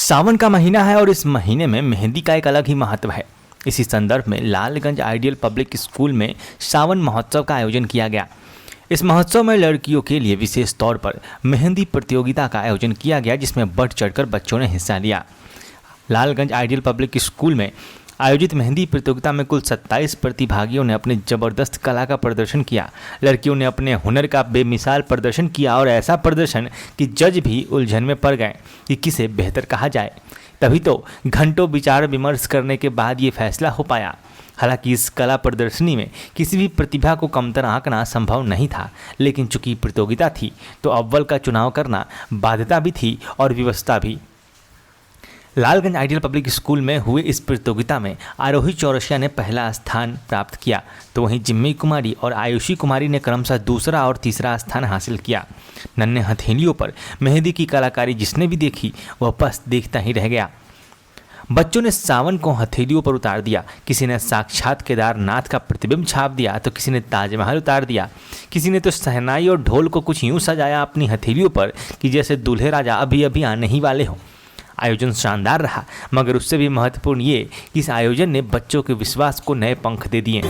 सावन का महीना है और इस महीने में मेहंदी का एक अलग ही महत्व है। इसी संदर्भ में लालगंज आइडियल पब्लिक स्कूल में सावन महोत्सव का आयोजन किया गया। इस महोत्सव में लड़कियों के लिए विशेष तौर पर मेहंदी प्रतियोगिता का आयोजन किया गया, जिसमें बढ़ चढ़कर बच्चों ने हिस्सा लिया। लालगंज आइडियल पब्लिक स्कूल में आयोजित मेहंदी प्रतियोगिता में कुल 27 प्रतिभागियों ने अपनी जबरदस्त कला का प्रदर्शन किया। लड़कियों ने अपने हुनर का बेमिसाल प्रदर्शन किया और ऐसा प्रदर्शन कि जज भी उलझन में पड़ गए कि किसे बेहतर कहा जाए। तभी तो घंटों विचार विमर्श करने के बाद ये फैसला हो पाया। हालांकि इस कला प्रदर्शनी में किसी भी प्रतिभा को कमतर आंकना संभव नहीं था, लेकिन चूंकि प्रतियोगिता थी तो अव्वल का चुनाव करना बाध्यता भी थी और व्यवस्था भी। लालगंज आइडियल पब्लिक स्कूल में हुए इस प्रतियोगिता में आरोही चौरसिया ने पहला स्थान प्राप्त किया, तो वहीं जिम्मी कुमारी और आयुषी कुमारी ने क्रमशः दूसरा और तीसरा स्थान हासिल किया। नन्हे हथेलियों पर मेहंदी की कलाकारी जिसने भी देखी वह बस देखता ही रह गया। बच्चों ने सावन को हथेलियों पर उतार दिया। किसी ने साक्षात केदारनाथ का प्रतिबिंब छाप दिया, तो किसी ने ताजमहल उतार दिया। किसी ने तो शहनाई और ढोल को कुछ यूं सजाया अपनी हथेलियों पर कि जैसे दूल्हे राजा अभी अभी आने ही वाले हो। आयोजन शानदार रहा, मगर उससे भी महत्वपूर्ण ये कि इस आयोजन ने बच्चों के विश्वास को नए पंख दे दिए।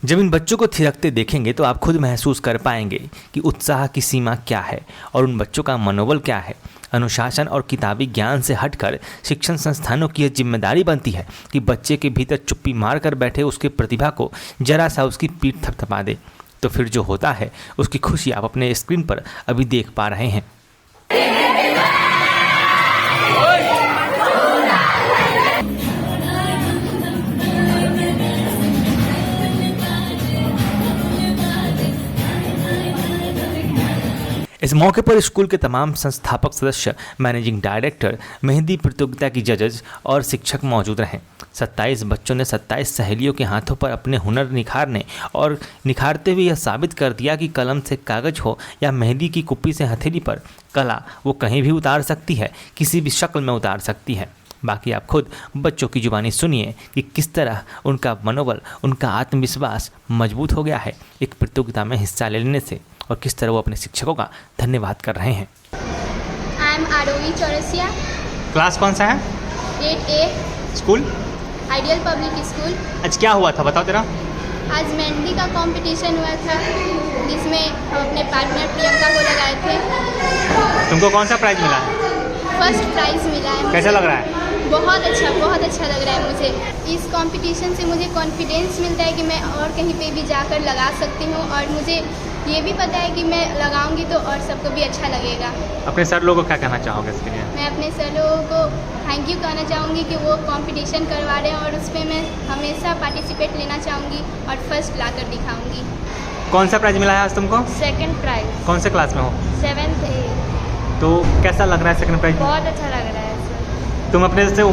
जब इन बच्चों को थिरकते देखेंगे तो आप खुद महसूस कर पाएंगे कि उत्साह की सीमा क्या है और उन बच्चों का मनोबल क्या है। अनुशासन और किताबी ज्ञान से हटकर शिक्षण संस्थानों की यह जिम्मेदारी बनती है कि बच्चे के भीतर चुप्पी मार कर बैठे उसके प्रतिभा को जरा सा उसकी पीठ थपथपा दे, तो फिर जो होता है उसकी खुशी आप अपने स्क्रीन पर अभी देख पा रहे हैं। इस मौके पर स्कूल के तमाम संस्थापक सदस्य, मैनेजिंग डायरेक्टर, मेहंदी प्रतियोगिता की जजेस और शिक्षक मौजूद रहे। 27 बच्चों ने 27 सहेलियों के हाथों पर अपने हुनर निखारते हुए यह साबित कर दिया कि कलम से कागज हो या मेहंदी की कुप्पी से हथेली पर, कला वो कहीं भी उतार सकती है, किसी भी शक्ल में उतार सकती है। बाकी आप खुद बच्चों की जुबानी सुनिए कि किस तरह उनका मनोबल, उनका आत्मविश्वास मजबूत हो गया है एक प्रतियोगिता में हिस्सा लेने से, और किस तरह वो अपने शिक्षकों का धन्यवाद कर रहे हैं। I am Aarohi Chaurasia. Class कौन सा है? Grade A। School? Ideal public school. आज क्या हुआ था बताओ तेरा? आज मेहंदी का कंपटीशन हुआ था, जिसमें हम अपने पार्टनर प्रियंका को लगाए थे। तुमको कौन सा प्राइज मिला है? फर्स्ट प्राइज़ मिला है। कैसा लग रहा है? बहुत अच्छा लग रहा है मुझे। इस कंपटीशन से मुझे कॉन्फिडेंस मिलता है कि मैं और कहीं पे भी जाकर लगा सकती हूँ, और मुझे ये भी पता है कि मैं लगाऊंगी तो और सबको भी अच्छा लगेगा। अपने सर लोगों को क्या कहना चाहोगे इसके लिए? मैं अपने सर लोगों को थैंक यू कहना चाहूँगी कि वो कंपटीशन करवा रहे हैं, और उसमें मैं हमेशा पार्टिसिपेट लेना चाहूँगी और फर्स्ट लाकर दिखाऊँगी। कौन सा प्राइज मिला है आज तुमको? Second prize. कौन से क्लास में हो? 7th A। तो कैसा लग रहा है सेकंड प्राइज? बहुत अच्छा लग रहा है सर। तुम अपने से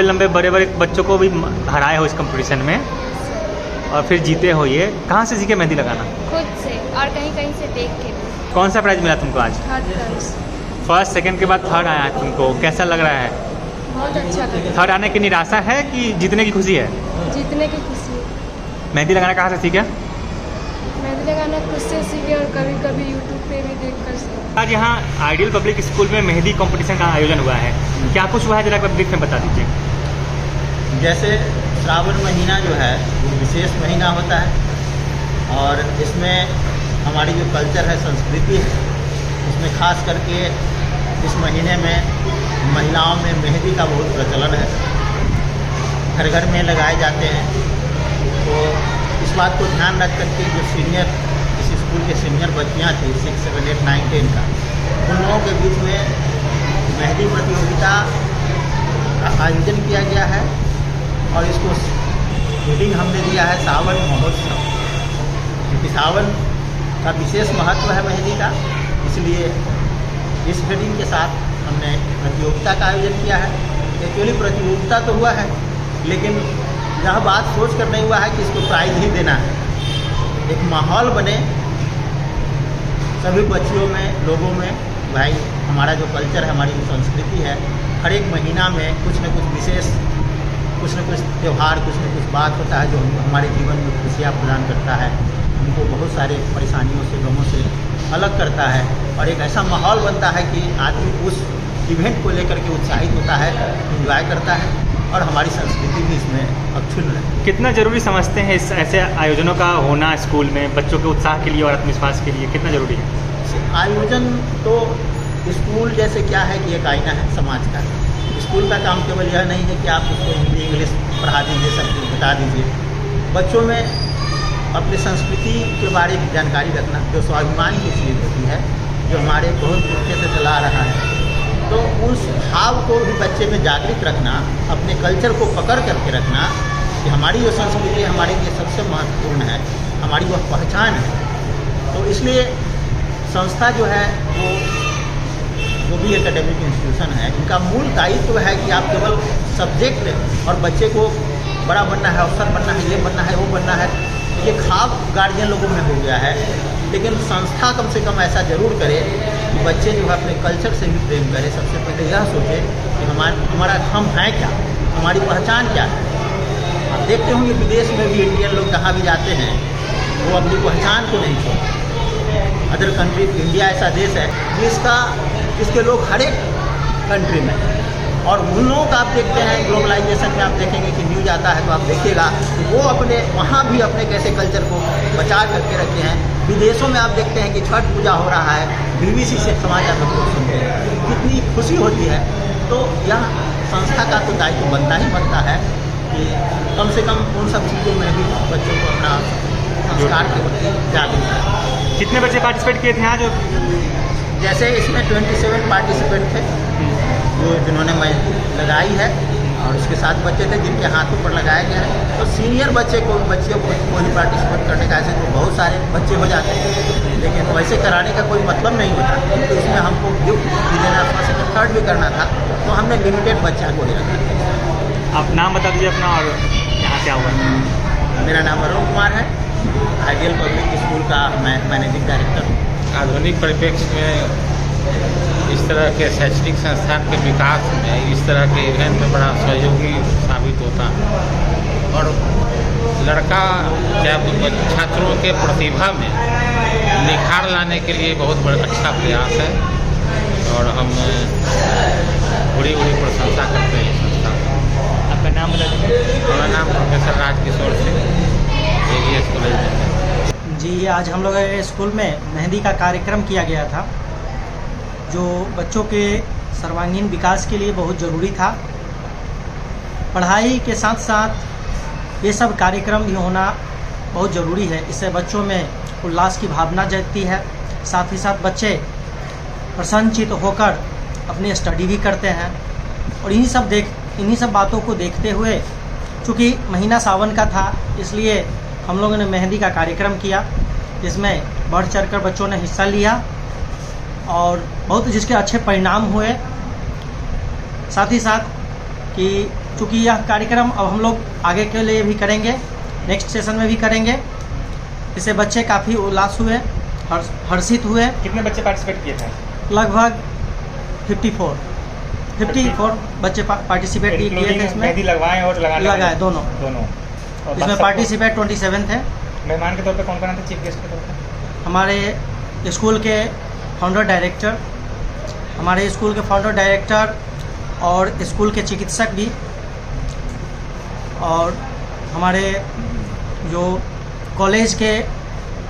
लंबे बड़े बच्चों को भी हराए हो इस कंपटीशन में और फिर जीते हो। ये कहाँ से सीखे मेहंदी लगाना? खुद से और कहीं से देख के भी। कौन सा प्राइज मिला तुमको आज? फर्स्ट सेकंड के बाद थर्ड आया है तुमको, कैसा लग रहा है? बहुत अच्छा लग रहा है। थर्ड आने की निराशा है कि जीतने की खुशी है? जीतने की खुशी है। मेहंदी लगाना कहाँ से सीखे? मेहंदी लगाना खुद से सीखे और कभी कभी यूट्यूब पे भी देख कर सीखे। आज यहाँ आइडियल पब्लिक स्कूल में मेहंदी कंपटीशन का आयोजन हुआ है, क्या कुछ हुआ है जरा पब्लिक में बता दीजिए। जैसे श्रावण महीना जो है वो विशेष महीना होता है, और इसमें हमारी जो कल्चर है, संस्कृति है, उसमें खास करके इस महीने में महिलाओं में मेहंदी का बहुत प्रचलन है, घर घर में लगाए जाते हैं। तो इस बात को ध्यान रख करके जो सीनियर, इस स्कूल के सीनियर बच्चियाँ थी 6, 7, 8, 9, 10 का, उन लोगों के बीच में मेहंदी प्रतियोगिता का आयोजन किया गया है, और इसको हेडिंग हमने दिया है सावन महोत्सव, क्योंकि सावन का विशेष महत्व है मेहंदी का। इसलिए इस हेडिंग के साथ हमने प्रतियोगिता का आयोजन किया है। एक्चुअली प्रतियोगिता तो हुआ है, लेकिन यह बात सोच कर नहीं हुआ है कि इसको प्राइज़ ही देना है। एक माहौल बने सभी बच्चियों में, लोगों में, भाई हमारा जो कल्चर है, हमारी जो संस्कृति है, हर एक महीना में कुछ न कुछ विशेष, कुछ न कुछ त्यौहार, कुछ न कुछ बात होता है जो हमारे जीवन में खुशियाँ प्रदान करता है, हमको बहुत सारे परेशानियों से, गमों से अलग करता है और एक ऐसा माहौल बनता है कि आदमी उस इवेंट को लेकर के उत्साहित होता है, एंजॉय करता है और हमारी संस्कृति भी इसमें अक्षुण्ण है। कितना ज़रूरी समझते हैं इस ऐसे आयोजनों का होना स्कूल में बच्चों के उत्साह के लिए और आत्मविश्वास के लिए, कितना ज़रूरी है? आयोजन तो स्कूल जैसे क्या है कि एक आईना है समाज का। स्कूल का काम केवल यह नहीं है कि आप उसको हिंदी इंग्लिश पढ़ा दीजिए, सब कुछ बता दीजिए। बच्चों में अपनी संस्कृति के बारे में जानकारी रखना, जो स्वाभिमान की चीज़ होती है, जो हमारे बहुत पुरखे से चला आ रहा है, तो उस भाव को भी बच्चे में जागृत रखना, अपने कल्चर को पकड़ करके रखना कि हमारी जो संस्कृति हमारे लिए सबसे महत्वपूर्ण है, हमारी वह पहचान है। तो इसलिए संस्था जो है वो जो भी एकेडमिक इंस्टीट्यूशन है, इनका मूल दायित्व है कि आप केवल सब्जेक्ट और बच्चे को बड़ा बनना है, अफसर बनना है, ये बनना है, वो बनना है, ये ख्वाब गार्जियन लोगों में हो गया है। लेकिन संस्था कम से कम ऐसा ज़रूर करे कि बच्चे जो है अपने कल्चर से भी प्रेम करें। सबसे पहले यह सोचे कि हमारा हम हैं क्या, हमारी पहचान क्या है। आप देखते होंगे विदेश में भी इंडियन लोग जहाँ भी जाते हैं वो अपनी पहचान को नहीं छोड़ते। अदर कंट्री, इंडिया ऐसा देश है जिसके लोग हर एक कंट्री में, और उन लोगों का आप देखते हैं ग्लोबलाइजेशन में, आप देखेंगे कि न्यूज़ आता है तो आप देखिएगा वो अपने वहाँ भी अपने कैसे कल्चर को बचा करके रखे हैं। विदेशों में आप देखते हैं कि छठ पूजा हो रहा है, BBC से समाचार हम लोग सुनते हैं, कितनी खुशी होती है। तो यह संस्था का तो दायित्व बनता ही बनता है कि कम से कम उन सब चीज़ों में भी बच्चों को अपना संस्कार के प्रति जागरूक करें। कितने बच्चे पार्टिसिपेट किए थे आज? जैसे इसमें 27 पार्टिसिपेंट थे जिन्होंने मेहंदी लगाई है, और उसके साथ बच्चे थे जिनके हाथों पर लगाया गया है। तो सीनियर बच्चियों को ही पार्टिसिपेट करने का, ऐसे तो बहुत सारे बच्चे हो जाते हैं, लेकिन वैसे कराने का कोई मतलब नहीं होता, क्योंकि उसमें हमको गिफ्ट भी देना, फर्स्ट सेकंड थर्ड भी करना था, तो हमने लिमिटेड बच्चा को ही रखा। आप नाम बता दीजिए अपना और यहाँ क्या हुआ? मेरा नाम अरुण कुमार है, आइडियल पब्लिक स्कूल का मैं मैनेजिंग डायरेक्टर हूँ। आधुनिक परिप्रेक्ष्य में इस तरह के शैक्षणिक संस्थान के विकास में इस तरह के इवेंट में बड़ा सहयोगी साबित होता है, और लड़का चाहे छात्रों के प्रतिभा में निखार लाने के लिए बहुत बड़ा अच्छा प्रयास है, और हम बड़ी प्रशंसा करते हैं इस संस्था की। आपका नाम बता दीजिए। हमारा नाम professor Rajkishore Singh, AVS college में। जी, आज हम लोग के स्कूल में मेहंदी का कार्यक्रम किया गया था, जो बच्चों के सर्वांगीण विकास के लिए बहुत ज़रूरी था। पढ़ाई के साथ साथ ये सब कार्यक्रम भी होना बहुत ज़रूरी है। इससे बच्चों में उल्लास की भावना जगती है, साथ ही साथ बच्चे प्रसन्नचित्त होकर अपनी स्टडी भी करते हैं। और इन्हीं सब बातों को देखते हुए, चूँकि महीना सावन का था, इसलिए हम लोगों ने मेहंदी का कार्यक्रम किया, जिसमें बढ़ चढ़कर बच्चों ने हिस्सा लिया और बहुत जिसके अच्छे परिणाम हुए। साथ ही साथ कि चूँकि यह कार्यक्रम अब हम लोग आगे के लिए भी करेंगे, नेक्स्ट सेशन में भी करेंगे, इससे बच्चे काफ़ी उल्लास हुए, हर्षित हुए। कितने बच्चे पार्टिसिपेट किए थे? लगभग 54 बच्चे पार्टिसिपेट किए थे इसमें। मेहंदी लगवाएं और लगाए दोनों। इसमें पार्टिसिपेट 27 थे। मेहमान के तौर पे कौन कौन आते? चीफ गेस्ट के तौर पे हमारे स्कूल के फाउंडर डायरेक्टर और स्कूल के चिकित्सक भी, और हमारे जो कॉलेज के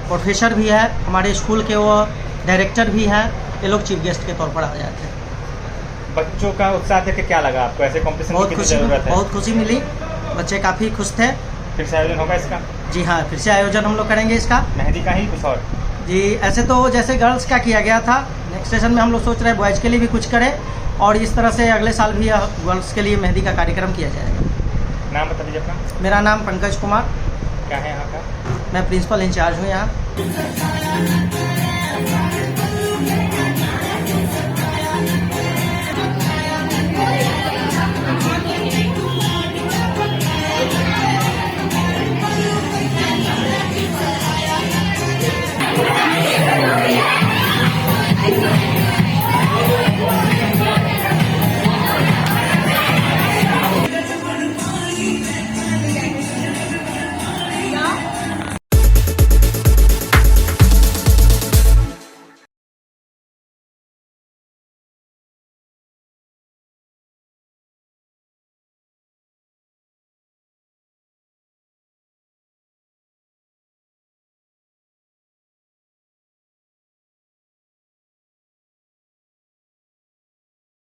प्रोफेसर भी है, हमारे स्कूल के वो डायरेक्टर भी हैं, ये लोग चीफ गेस्ट के तौर पर आ जाते हैं। बच्चों का उत्साह देख के क्या लगा आपको? ऐसे कॉम्पिटिशन की जरूरत है? बहुत खुशी मिली, बच्चे काफ़ी खुश थे। फिर से आयोजन होगा इसका? जी हाँ, फिर से आयोजन हम लोग करेंगे इसका। मेहंदी का ही कुछ और? जी, ऐसे तो जैसे गर्ल्स का किया गया था, नेक्स्ट सेशन में हम लोग सोच रहे हैं बॉयज़ के लिए भी कुछ करें, और इस तरह से अगले साल भी गर्ल्स के लिए मेहंदी का कार्यक्रम किया जाएगा। नाम बता दीजिए अपना। मेरा नाम पंकज कुमार। क्या है यहाँ का? मैं प्रिंसिपल इंचार्ज हूँ यहाँ।